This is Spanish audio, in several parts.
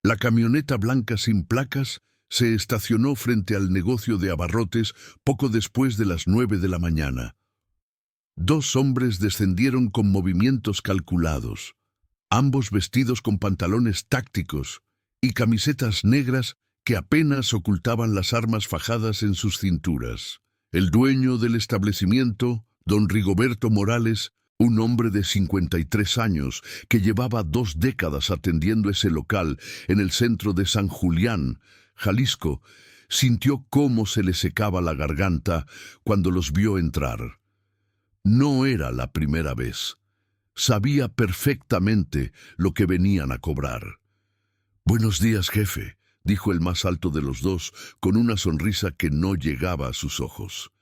La camioneta blanca sin placas se estacionó frente al negocio de abarrotes poco después de las 9 de la mañana. Dos hombres descendieron con movimientos calculados, ambos vestidos con pantalones tácticos y camisetas negras que apenas ocultaban las armas fajadas en sus cinturas. El dueño del establecimiento, don Rigoberto Morales, un hombre de 53 años que llevaba 2 décadas atendiendo ese local en el centro de San Julián, Jalisco, sintió cómo se le secaba la garganta cuando los vio entrar. No era la primera vez. Sabía perfectamente lo que venían a cobrar. «Buenos días, jefe», dijo el más alto de los dos, con una sonrisa que no llegaba a sus ojos.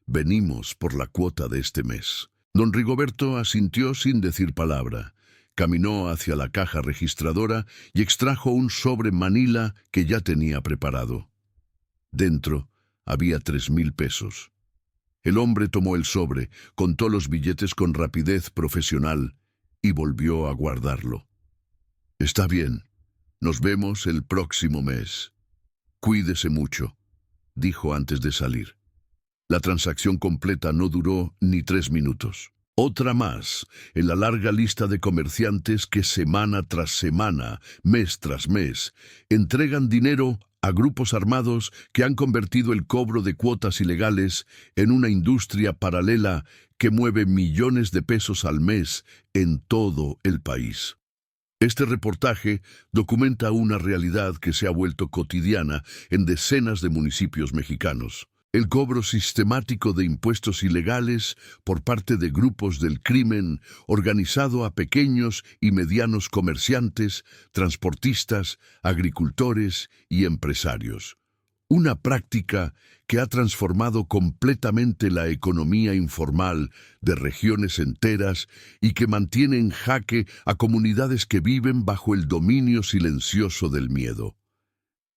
«Venimos por la cuota de este mes». Don Rigoberto asintió sin decir palabra. Caminó hacia la caja registradora y extrajo un sobre manila que ya tenía preparado. Dentro había 3,000 pesos. El hombre tomó el sobre, contó los billetes con rapidez profesional y volvió a guardarlo. «Está bien. Nos vemos el próximo mes. Cuídese mucho», dijo antes de salir. La transacción completa no duró ni 3 minutos. Otra más en la larga lista de comerciantes que semana tras semana, mes tras mes, entregan dinero a grupos armados que han convertido el cobro de cuotas ilegales en una industria paralela que mueve millones de pesos al mes en todo el país. Este reportaje documenta una realidad que se ha vuelto cotidiana en decenas de municipios mexicanos. El cobro sistemático de impuestos ilegales por parte de grupos del crimen organizado a pequeños y medianos comerciantes, transportistas, agricultores y empresarios. Una práctica que ha transformado completamente la economía informal de regiones enteras y que mantiene en jaque a comunidades que viven bajo el dominio silencioso del miedo.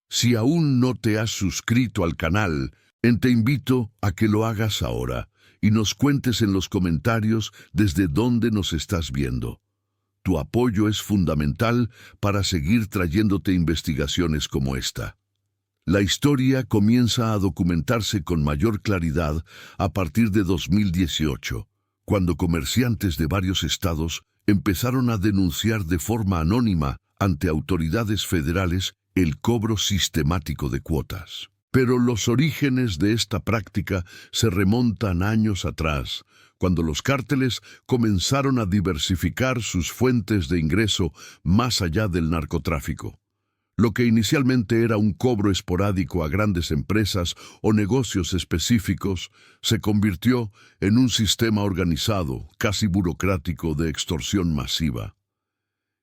Si aún no te has suscrito al canal, te invito a que lo hagas ahora y nos cuentes en los comentarios desde dónde nos estás viendo. Tu apoyo es fundamental para seguir trayéndote investigaciones como esta. La historia comienza a documentarse con mayor claridad a partir de 2018, cuando comerciantes de varios estados empezaron a denunciar de forma anónima ante autoridades federales el cobro sistemático de cuotas. Pero los orígenes de esta práctica se remontan años atrás, cuando los cárteles comenzaron a diversificar sus fuentes de ingreso más allá del narcotráfico. Lo que inicialmente era un cobro esporádico a grandes empresas o negocios específicos se convirtió en un sistema organizado, casi burocrático, de extorsión masiva.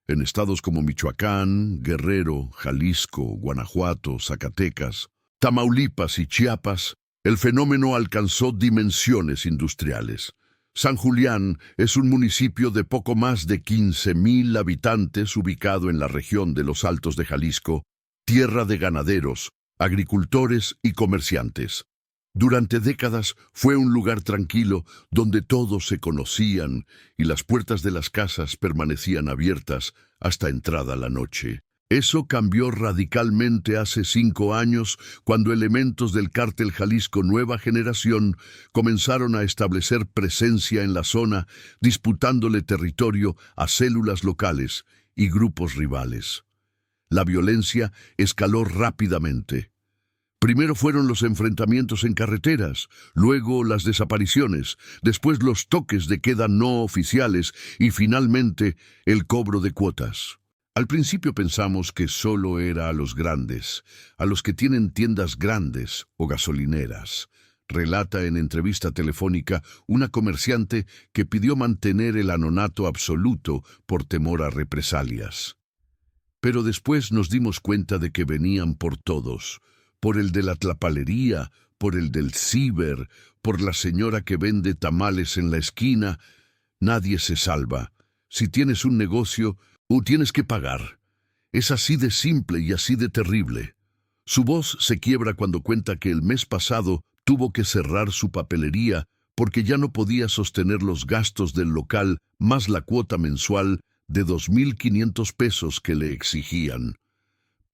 En estados como Michoacán, Guerrero, Jalisco, Guanajuato, Zacatecas, Tamaulipas y Chiapas, el fenómeno alcanzó dimensiones industriales. San Julián es un municipio de poco más de 15,000 habitantes ubicado en la región de los Altos de Jalisco, tierra de ganaderos, agricultores y comerciantes. Durante décadas fue un lugar tranquilo donde todos se conocían y las puertas de las casas permanecían abiertas hasta entrada la noche. Eso cambió radicalmente hace 5 años, cuando elementos del cártel Jalisco Nueva Generación comenzaron a establecer presencia en la zona, disputándole territorio a células locales y grupos rivales. La violencia escaló rápidamente. Primero fueron los enfrentamientos en carreteras, luego las desapariciones, después los toques de queda no oficiales y finalmente el cobro de cuotas. Al principio pensamos que solo era a los grandes, a los que tienen tiendas grandes o gasolineras, relata en entrevista telefónica una comerciante que pidió mantener el anonimato absoluto por temor a represalias. Pero después nos dimos cuenta de que venían por todos, por el de la tlapalería, por el del ciber, por la señora que vende tamales en la esquina. Nadie se salva. Si tienes un negocio, tienes que pagar. Es así de simple y así de terrible. Su voz se quiebra cuando cuenta que el mes pasado tuvo que cerrar su papelería porque ya no podía sostener los gastos del local más la cuota mensual de 2,500 pesos que le exigían.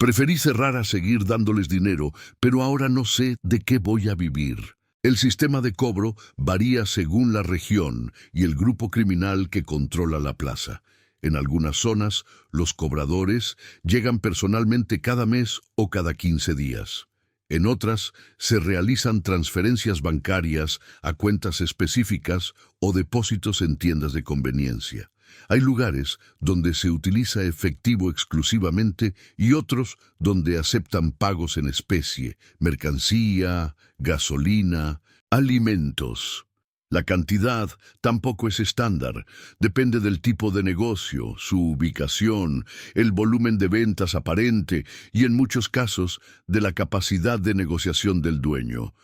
Preferí cerrar a seguir dándoles dinero, pero ahora no sé de qué voy a vivir. El sistema de cobro varía según la región y el grupo criminal que controla la plaza. En algunas zonas, los cobradores llegan personalmente cada mes o cada 15 días. En otras, se realizan transferencias bancarias a cuentas específicas o depósitos en tiendas de conveniencia. Hay lugares donde se utiliza efectivo exclusivamente y otros donde aceptan pagos en especie, mercancía, gasolina, alimentos. La cantidad tampoco es estándar, depende del tipo de negocio, su ubicación, el volumen de ventas aparente y en muchos casos de la capacidad de negociación del dueño.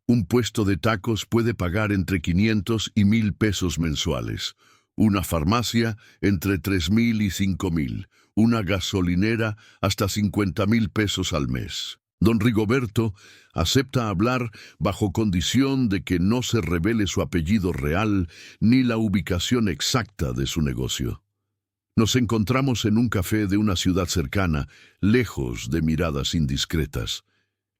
Un puesto de tacos puede pagar entre 500 y 1,000 pesos mensuales. Una farmacia entre 3,000 y 5,000. Una gasolinera hasta 50,000 pesos al mes. Don Rigoberto acepta hablar bajo condición de que no se revele su apellido real ni la ubicación exacta de su negocio. Nos encontramos en un café de una ciudad cercana, lejos de miradas indiscretas.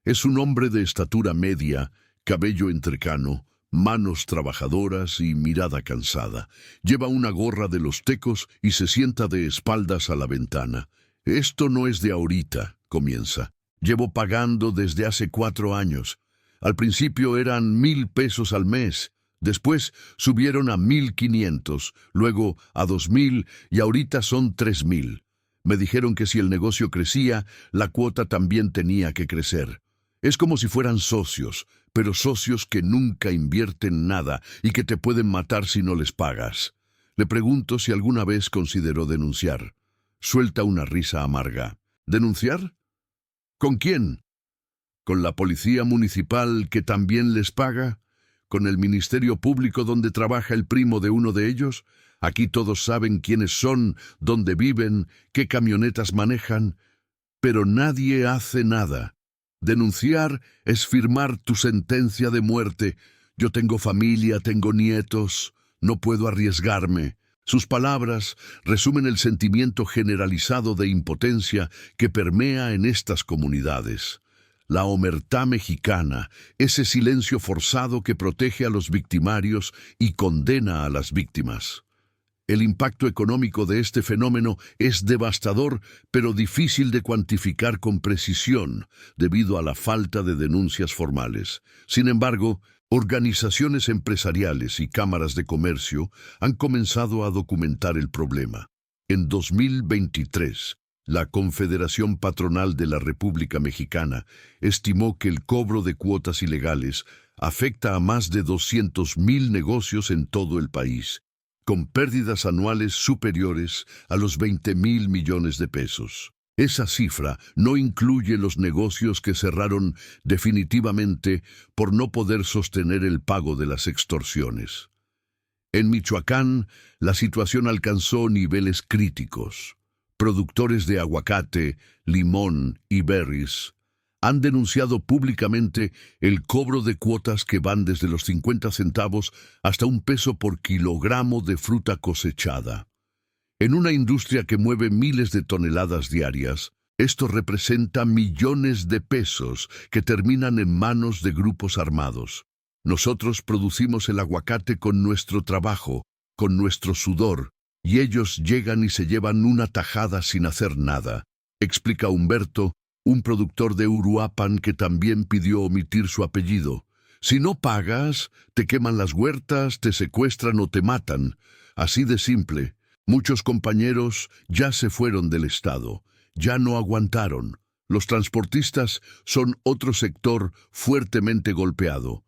Es un hombre de estatura media, cabello entrecano, manos trabajadoras y mirada cansada. Lleva una gorra de los Tecos y se sienta de espaldas a la ventana. Esto no es de ahorita, comienza. Llevo pagando desde hace 4 años. Al principio eran 1,000 pesos al mes. Después subieron a 1,500, luego a 2,000 y ahorita son 3,000. Me dijeron que si el negocio crecía, la cuota también tenía que crecer. Es como si fueran socios, pero socios que nunca invierten nada y que te pueden matar si no les pagas. Le pregunto si alguna vez consideró denunciar. Suelta una risa amarga. ¿Denunciar? ¿Con quién? ¿Con la policía municipal que también les paga? ¿Con el Ministerio Público donde trabaja el primo de uno de ellos? Aquí todos saben quiénes son, dónde viven, qué camionetas manejan, pero nadie hace nada. Denunciar es firmar tu sentencia de muerte. Yo tengo familia, tengo nietos, no puedo arriesgarme. Sus palabras resumen el sentimiento generalizado de impotencia que permea en estas comunidades. La omertá mexicana, ese silencio forzado que protege a los victimarios y condena a las víctimas. El impacto económico de este fenómeno es devastador, pero difícil de cuantificar con precisión debido a la falta de denuncias formales. Sin embargo, organizaciones empresariales y cámaras de comercio han comenzado a documentar el problema. En 2023, la Confederación Patronal de la República Mexicana estimó que el cobro de cuotas ilegales afecta a más de 200,000 negocios en todo el país, con pérdidas anuales superiores a los 20,000 millones de pesos. Esa cifra no incluye los negocios que cerraron definitivamente por no poder sostener el pago de las extorsiones. En Michoacán, la situación alcanzó niveles críticos. Productores de aguacate, limón y berries han denunciado públicamente el cobro de cuotas que van desde los 50 centavos hasta 1 peso por kilogramo de fruta cosechada. En una industria que mueve miles de toneladas diarias, esto representa millones de pesos que terminan en manos de grupos armados. Nosotros producimos el aguacate con nuestro trabajo, con nuestro sudor, y ellos llegan y se llevan una tajada sin hacer nada, explica Humberto, un productor de Uruapan que también pidió omitir su apellido. Si no pagas, te queman las huertas, te secuestran o te matan. Así de simple. Muchos compañeros ya se fueron del estado, ya no aguantaron. Los transportistas son otro sector fuertemente golpeado.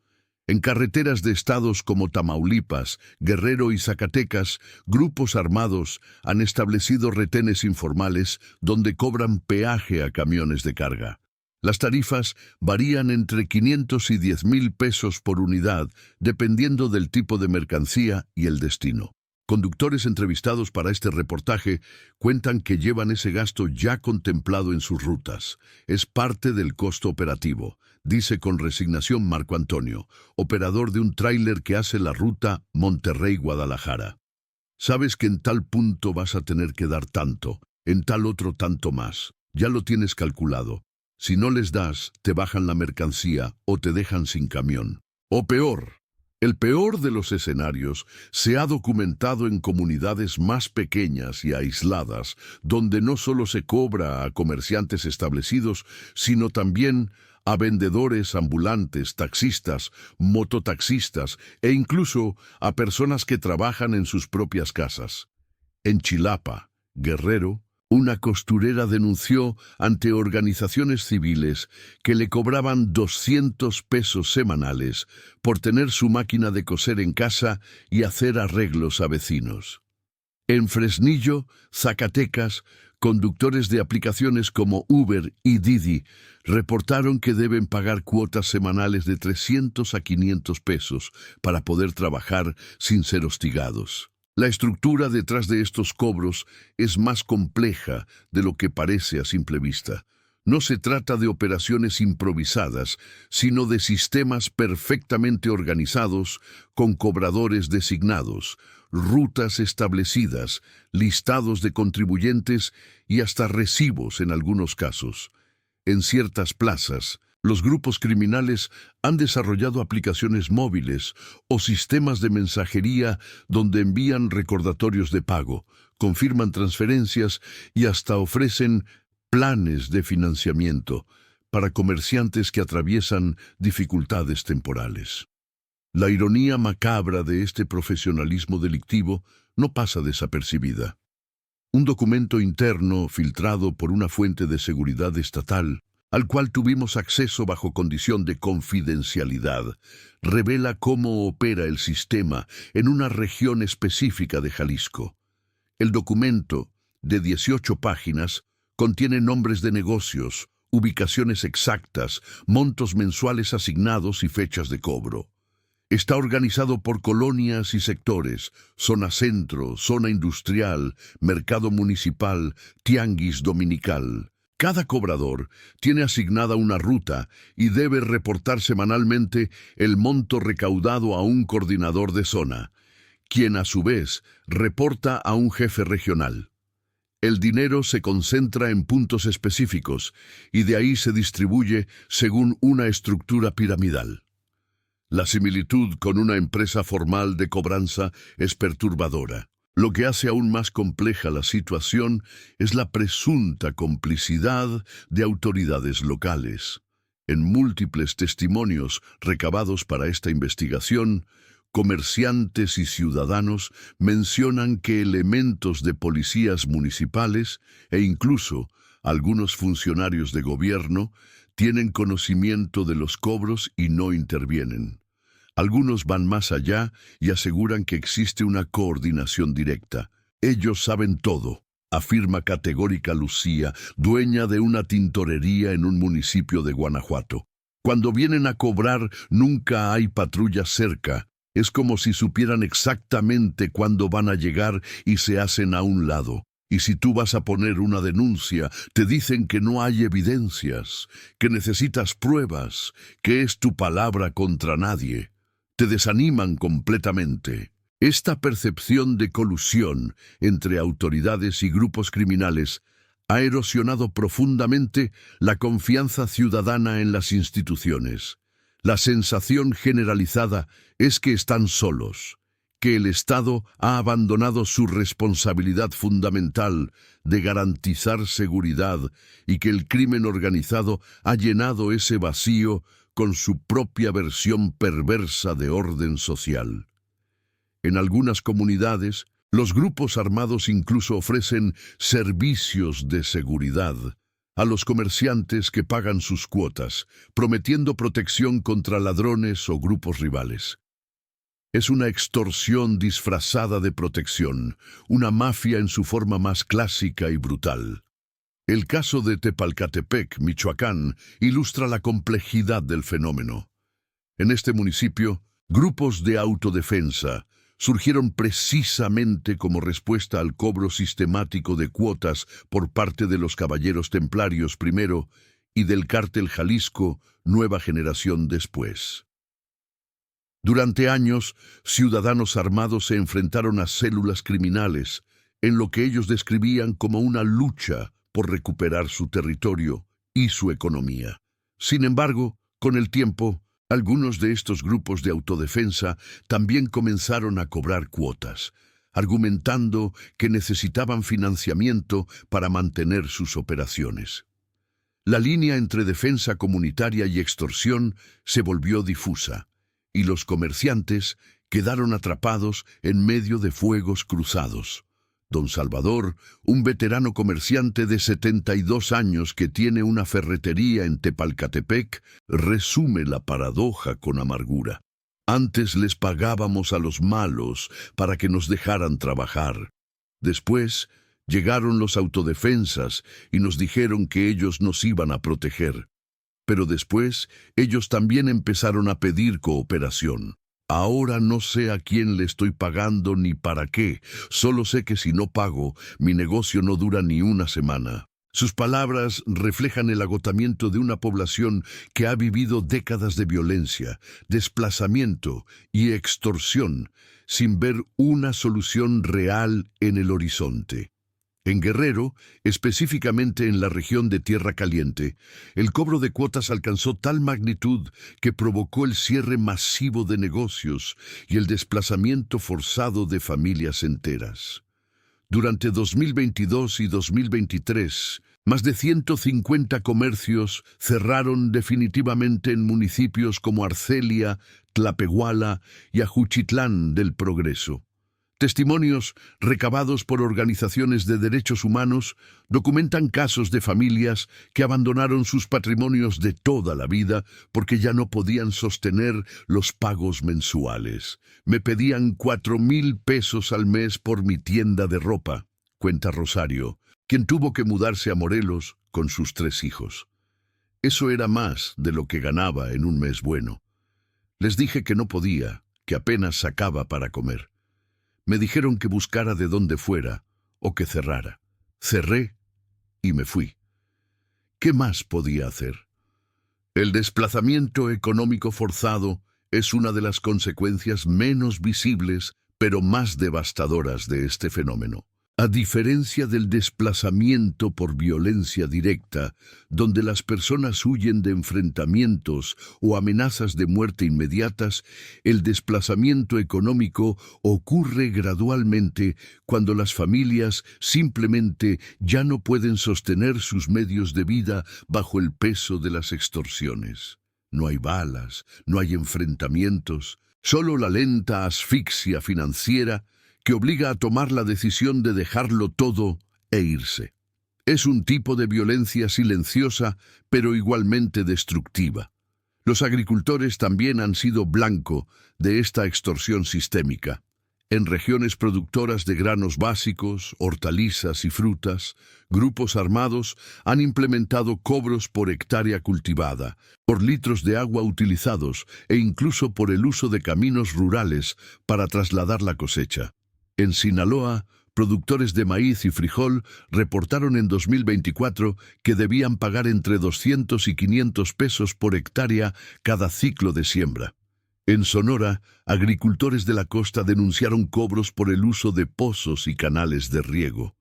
En carreteras de estados como Tamaulipas, Guerrero y Zacatecas, grupos armados han establecido retenes informales donde cobran peaje a camiones de carga. Las tarifas varían entre 500 y 10,000 pesos por unidad, dependiendo del tipo de mercancía y el destino. Conductores entrevistados para este reportaje cuentan que llevan ese gasto ya contemplado en sus rutas. Es parte del costo operativo, dice con resignación Marco Antonio, operador de un tráiler que hace la ruta Monterrey-Guadalajara. Sabes que en tal punto vas a tener que dar tanto, en tal otro tanto más. Ya lo tienes calculado. Si no les das, te bajan la mercancía o te dejan sin camión. O peor, el peor de los escenarios se ha documentado en comunidades más pequeñas y aisladas, donde no solo se cobra a comerciantes establecidos, sino también a vendedores ambulantes, taxistas, mototaxistas e incluso a personas que trabajan en sus propias casas. En Chilapa, Guerrero, una costurera denunció ante organizaciones civiles que le cobraban 200 pesos semanales por tener su máquina de coser en casa y hacer arreglos a vecinos. En Fresnillo, Zacatecas, conductores de aplicaciones como Uber y Didi reportaron que deben pagar cuotas semanales de 300 a 500 pesos para poder trabajar sin ser hostigados. La estructura detrás de estos cobros es más compleja de lo que parece a simple vista. No se trata de operaciones improvisadas, sino de sistemas perfectamente organizados con cobradores designados, rutas establecidas, listados de contribuyentes y hasta recibos en algunos casos. En ciertas plazas, los grupos criminales han desarrollado aplicaciones móviles o sistemas de mensajería donde envían recordatorios de pago, confirman transferencias y hasta ofrecen planes de financiamiento para comerciantes que atraviesan dificultades temporales. La ironía macabra de este profesionalismo delictivo no pasa desapercibida. Un documento interno filtrado por una fuente de seguridad estatal, al cual tuvimos acceso bajo condición de confidencialidad, revela cómo opera el sistema en una región específica de Jalisco. El documento, de 18 páginas, contiene nombres de negocios, ubicaciones exactas, montos mensuales asignados y fechas de cobro. Está organizado por colonias y sectores: zona centro, zona industrial, mercado municipal, tianguis dominical. Cada cobrador tiene asignada una ruta y debe reportar semanalmente el monto recaudado a un coordinador de zona, quien a su vez reporta a un jefe regional. El dinero se concentra en puntos específicos y de ahí se distribuye según una estructura piramidal. La similitud con una empresa formal de cobranza es perturbadora. Lo que hace aún más compleja la situación es la presunta complicidad de autoridades locales. En múltiples testimonios recabados para esta investigación, comerciantes y ciudadanos mencionan que elementos de policías municipales e incluso algunos funcionarios de gobierno tienen conocimiento de los cobros y no intervienen. Algunos van más allá y aseguran que existe una coordinación directa. Ellos saben todo, afirma categórica Lucía, dueña de una tintorería en un municipio de Guanajuato. Cuando vienen a cobrar, nunca hay patrullas cerca. Es como si supieran exactamente cuándo van a llegar y se hacen a un lado. Y si tú vas a poner una denuncia, te dicen que no hay evidencias, que necesitas pruebas, que es tu palabra contra nadie. Te desaniman completamente. Esta percepción de colusión entre autoridades y grupos criminales ha erosionado profundamente la confianza ciudadana en las instituciones. La sensación generalizada es que están solos, que el Estado ha abandonado su responsabilidad fundamental de garantizar seguridad y que el crimen organizado ha llenado ese vacío con su propia versión perversa de orden social. En algunas comunidades, los grupos armados incluso ofrecen servicios de seguridad a los comerciantes que pagan sus cuotas, prometiendo protección contra ladrones o grupos rivales. Es una extorsión disfrazada de protección, una mafia en su forma más clásica y brutal. El caso de Tepalcatepec, Michoacán, ilustra la complejidad del fenómeno. En este municipio, grupos de autodefensa surgieron precisamente como respuesta al cobro sistemático de cuotas por parte de los Caballeros Templarios primero y del Cártel Jalisco, Nueva Generación después. Durante años, ciudadanos armados se enfrentaron a células criminales, en lo que ellos describían como una lucha por recuperar su territorio y su economía. Sin embargo, con el tiempo, algunos de estos grupos de autodefensa también comenzaron a cobrar cuotas, argumentando que necesitaban financiamiento para mantener sus operaciones. La línea entre defensa comunitaria y extorsión se volvió difusa, y los comerciantes quedaron atrapados en medio de fuegos cruzados. Don Salvador, un veterano comerciante de 72 años que tiene una ferretería en Tepalcatepec, resume la paradoja con amargura. Antes les pagábamos a los malos para que nos dejaran trabajar. Después llegaron los autodefensas y nos dijeron que ellos nos iban a proteger. Pero después ellos también empezaron a pedir cooperación. Ahora no sé a quién le estoy pagando ni para qué, solo sé que si no pago, mi negocio no dura ni una semana. Sus palabras reflejan el agotamiento de una población que ha vivido décadas de violencia, desplazamiento y extorsión, sin ver una solución real en el horizonte. En Guerrero, específicamente en la región de Tierra Caliente, el cobro de cuotas alcanzó tal magnitud que provocó el cierre masivo de negocios y el desplazamiento forzado de familias enteras. Durante 2022 y 2023, más de 150 comercios cerraron definitivamente en municipios como Arcelia, Tlapehuala y Ajuchitlán del Progreso. Testimonios recabados por organizaciones de derechos humanos documentan casos de familias que abandonaron sus patrimonios de toda la vida porque ya no podían sostener los pagos mensuales. Me pedían 4,000 pesos al mes por mi tienda de ropa, cuenta Rosario, quien tuvo que mudarse a Morelos con sus 3 hijos. Eso era más de lo que ganaba en un mes bueno. Les dije que no podía, que apenas sacaba para comer. Me dijeron que buscara de donde fuera o que cerrara. Cerré y me fui. ¿Qué más podía hacer? El desplazamiento económico forzado es una de las consecuencias menos visibles, pero más devastadoras de este fenómeno. A diferencia del desplazamiento por violencia directa, donde las personas huyen de enfrentamientos o amenazas de muerte inmediatas, el desplazamiento económico ocurre gradualmente cuando las familias simplemente ya no pueden sostener sus medios de vida bajo el peso de las extorsiones. No hay balas, no hay enfrentamientos, solo la lenta asfixia financiera que obliga a tomar la decisión de dejarlo todo e irse. Es un tipo de violencia silenciosa, pero igualmente destructiva. Los agricultores también han sido blanco de esta extorsión sistémica. En regiones productoras de granos básicos, hortalizas y frutas, grupos armados han implementado cobros por hectárea cultivada, por litros de agua utilizados e incluso por el uso de caminos rurales para trasladar la cosecha. En Sinaloa, productores de maíz y frijol reportaron en 2024 que debían pagar entre 200 y 500 pesos por hectárea cada ciclo de siembra. En Sonora, agricultores de la costa denunciaron cobros por el uso de pozos y canales de riego.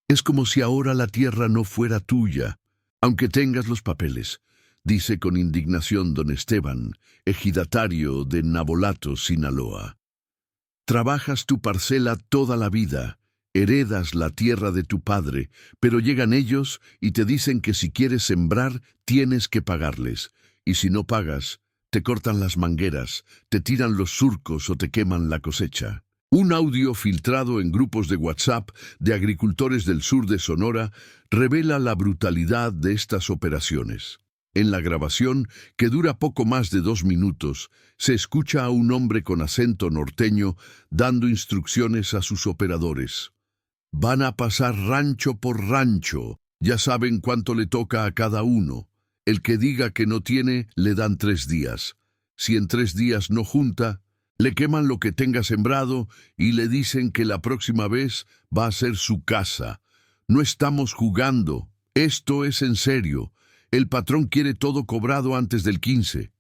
Es como si ahora la tierra no fuera tuya, aunque tengas los papeles, dice con indignación don Esteban, ejidatario de Nabolato, Sinaloa. Trabajas tu parcela toda la vida, heredas la tierra de tu padre, pero llegan ellos y te dicen que si quieres sembrar tienes que pagarles, y si no pagas, te cortan las mangueras, te tiran los surcos o te queman la cosecha. Un audio filtrado en grupos de WhatsApp de agricultores del sur de Sonora revela la brutalidad de estas operaciones. En la grabación, que dura poco más de 2 minutos, se escucha a un hombre con acento norteño dando instrucciones a sus operadores. Van a pasar rancho por rancho, ya saben cuánto le toca a cada uno. El que diga que no tiene, le dan 3 días. Si en 3 días no junta, le queman lo que tenga sembrado y le dicen que la próxima vez va a ser su casa. No estamos jugando, esto es en serio. El patrón quiere todo cobrado antes del 15.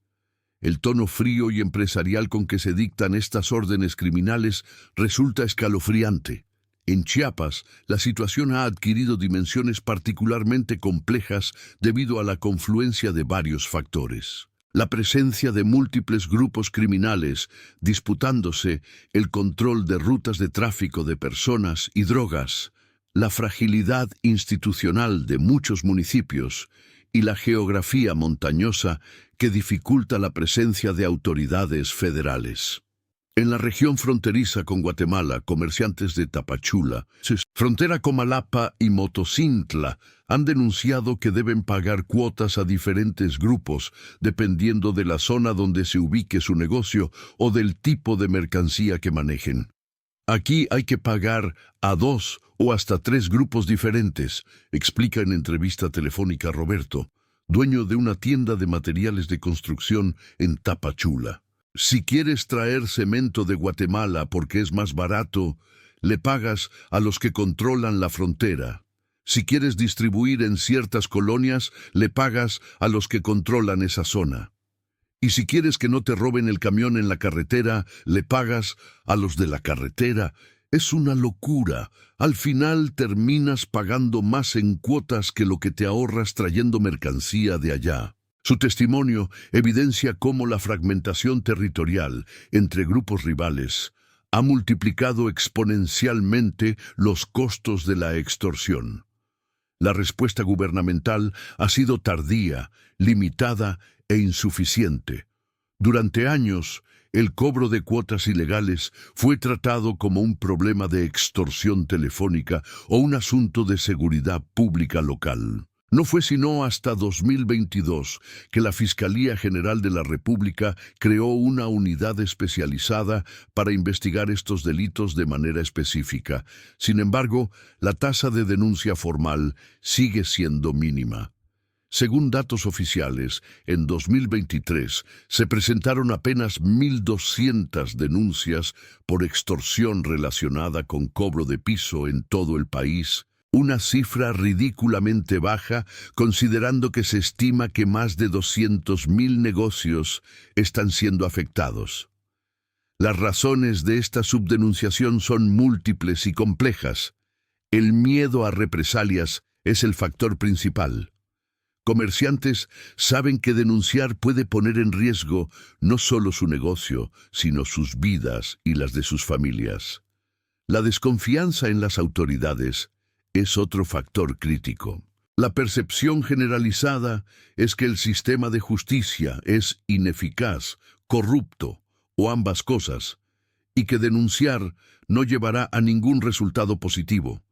El tono frío y empresarial con que se dictan estas órdenes criminales resulta escalofriante. En Chiapas, la situación ha adquirido dimensiones particularmente complejas debido a la confluencia de varios factores. La presencia de múltiples grupos criminales disputándose el control de rutas de tráfico de personas y drogas, la fragilidad institucional de muchos municipios y la geografía montañosa que dificulta la presencia de autoridades federales. En la región fronteriza con Guatemala, comerciantes de Tapachula, frontera Comalapa y Motocintla, han denunciado que deben pagar cuotas a diferentes grupos dependiendo de la zona donde se ubique su negocio o del tipo de mercancía que manejen. Aquí hay que pagar a 2 o hasta 3 grupos diferentes, explica en entrevista telefónica Roberto, dueño de una tienda de materiales de construcción en Tapachula. Si quieres traer cemento de Guatemala porque es más barato, le pagas a los que controlan la frontera. Si quieres distribuir en ciertas colonias, le pagas a los que controlan esa zona. Y si quieres que no te roben el camión en la carretera, le pagas a los de la carretera. Es una locura. Al final terminas pagando más en cuotas que lo que te ahorras trayendo mercancía de allá. Su testimonio evidencia cómo la fragmentación territorial entre grupos rivales ha multiplicado exponencialmente los costos de la extorsión. La respuesta gubernamental ha sido tardía, limitada e insuficiente. Durante años, el cobro de cuotas ilegales fue tratado como un problema de extorsión telefónica o un asunto de seguridad pública local. No fue sino hasta 2022 que la Fiscalía General de la República creó una unidad especializada para investigar estos delitos de manera específica. Sin embargo, la tasa de denuncia formal sigue siendo mínima. Según datos oficiales, en 2023 se presentaron apenas 1.200 denuncias por extorsión relacionada con cobro de piso en todo el país. Una cifra ridículamente baja, considerando que se estima que más de 200.000 negocios están siendo afectados. Las razones de esta subdenunciación son múltiples y complejas. El miedo a represalias es el factor principal. Comerciantes saben que denunciar puede poner en riesgo no solo su negocio, sino sus vidas y las de sus familias. La desconfianza en las autoridades es otro factor crítico. La percepción generalizada es que el sistema de justicia es ineficaz, corrupto o ambas cosas, y que denunciar no llevará a ningún resultado positivo.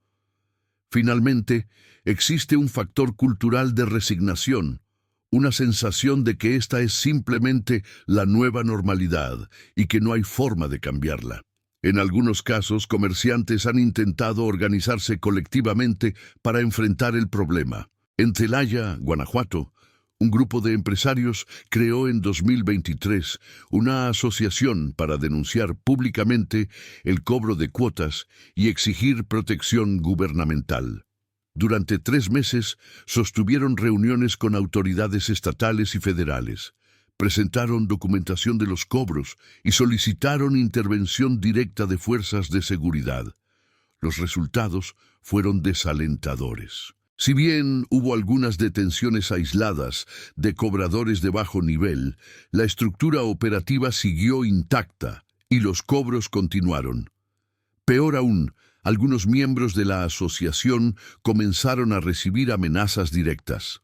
Finalmente, existe un factor cultural de resignación, una sensación de que esta es simplemente la nueva normalidad y que no hay forma de cambiarla. En algunos casos, comerciantes han intentado organizarse colectivamente para enfrentar el problema. En Celaya, Guanajuato, un grupo de empresarios creó en 2023 una asociación para denunciar públicamente el cobro de cuotas y exigir protección gubernamental. Durante 3 meses sostuvieron reuniones con autoridades estatales y federales. Presentaron documentación de los cobros y solicitaron intervención directa de fuerzas de seguridad. Los resultados fueron desalentadores. Si bien hubo algunas detenciones aisladas de cobradores de bajo nivel, la estructura operativa siguió intacta y los cobros continuaron. Peor aún, algunos miembros de la asociación comenzaron a recibir amenazas directas.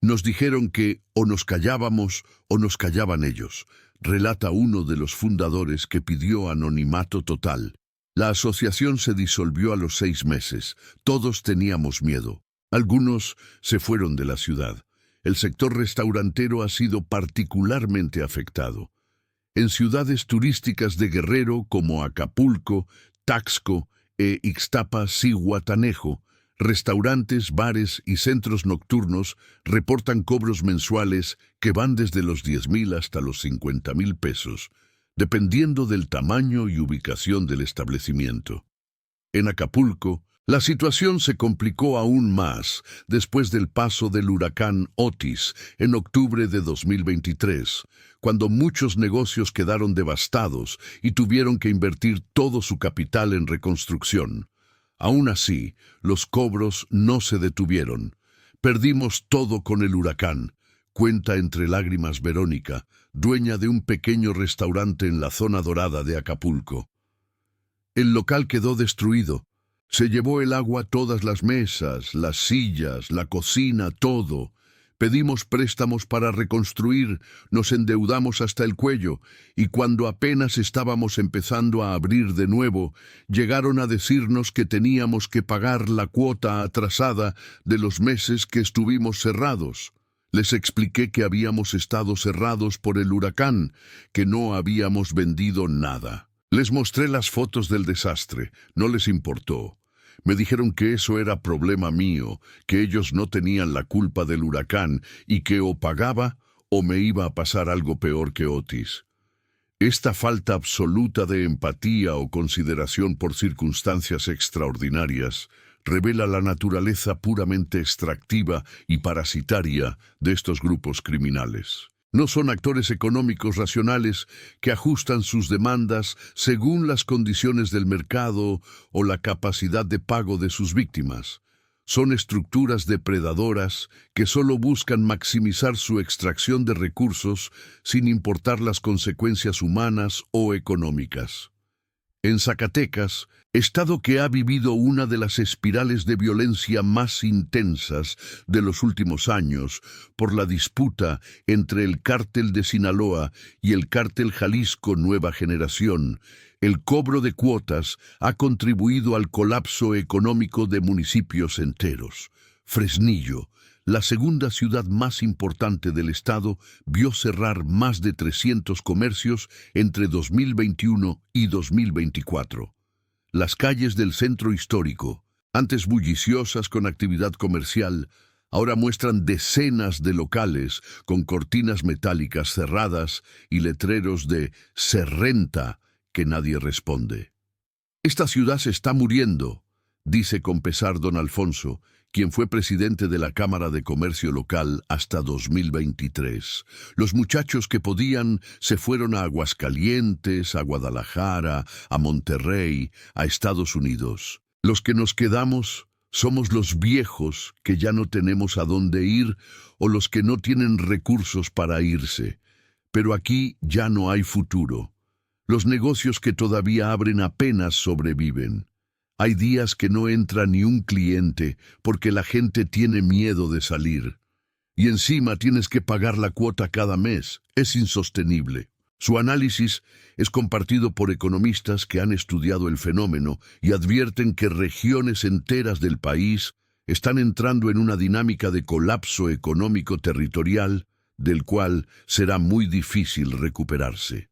Nos dijeron que o nos callábamos o nos callaban ellos, relata uno de los fundadores que pidió anonimato total. La asociación se disolvió a los 6 meses. Todos teníamos miedo. Algunos se fueron de la ciudad. El sector restaurantero ha sido particularmente afectado. En ciudades turísticas de Guerrero como Acapulco, Taxco e Ixtapa-Zihuatanejo, restaurantes, bares y centros nocturnos reportan cobros mensuales que van desde los 10,000 hasta los 50,000 pesos, dependiendo del tamaño y ubicación del establecimiento. En Acapulco, la situación se complicó aún más después del paso del huracán Otis en octubre de 2023, cuando muchos negocios quedaron devastados y tuvieron que invertir todo su capital en reconstrucción. Aún así, los cobros no se detuvieron. Perdimos todo con el huracán, cuenta entre lágrimas Verónica, dueña de un pequeño restaurante en la zona dorada de Acapulco. El local quedó destruido. Se llevó el agua todas las mesas, las sillas, la cocina, todo. Pedimos préstamos para reconstruir, nos endeudamos hasta el cuello, y cuando apenas estábamos empezando a abrir de nuevo, llegaron a decirnos que teníamos que pagar la cuota atrasada de los meses que estuvimos cerrados. Les expliqué que habíamos estado cerrados por el huracán, que no habíamos vendido nada. Les mostré las fotos del desastre, no les importó. Me dijeron que eso era problema mío, que ellos no tenían la culpa del huracán y que o pagaba o me iba a pasar algo peor que Otis. Esta falta absoluta de empatía o consideración por circunstancias extraordinarias revela la naturaleza puramente extractiva y parasitaria de estos grupos criminales. No son actores económicos racionales que ajustan sus demandas según las condiciones del mercado o la capacidad de pago de sus víctimas. Son estructuras depredadoras que solo buscan maximizar su extracción de recursos sin importar las consecuencias humanas o económicas. En Zacatecas, estado que ha vivido una de las espirales de violencia más intensas de los últimos años por la disputa entre el cártel de Sinaloa y el cártel Jalisco Nueva Generación, el cobro de cuotas ha contribuido al colapso económico de municipios enteros. Fresnillo, la segunda ciudad más importante del estado, vio cerrar más de 300 comercios entre 2021 y 2024. Las calles del centro histórico, antes bulliciosas con actividad comercial, ahora muestran decenas de locales con cortinas metálicas cerradas y letreros de "se renta" que nadie responde. Esta ciudad se está muriendo, dice con pesar don Alfonso, quien fue presidente de la Cámara de Comercio Local hasta 2023. Los muchachos que podían se fueron a Aguascalientes, a Guadalajara, a Monterrey, a Estados Unidos. Los que nos quedamos somos los viejos que ya no tenemos a dónde ir o los que no tienen recursos para irse. Pero aquí ya no hay futuro. Los negocios que todavía abren apenas sobreviven. Hay días que no entra ni un cliente porque la gente tiene miedo de salir. Y encima tienes que pagar la cuota cada mes. Es insostenible. Su análisis es compartido por economistas que han estudiado el fenómeno y advierten que regiones enteras del país están entrando en una dinámica de colapso económico territorial del cual será muy difícil recuperarse.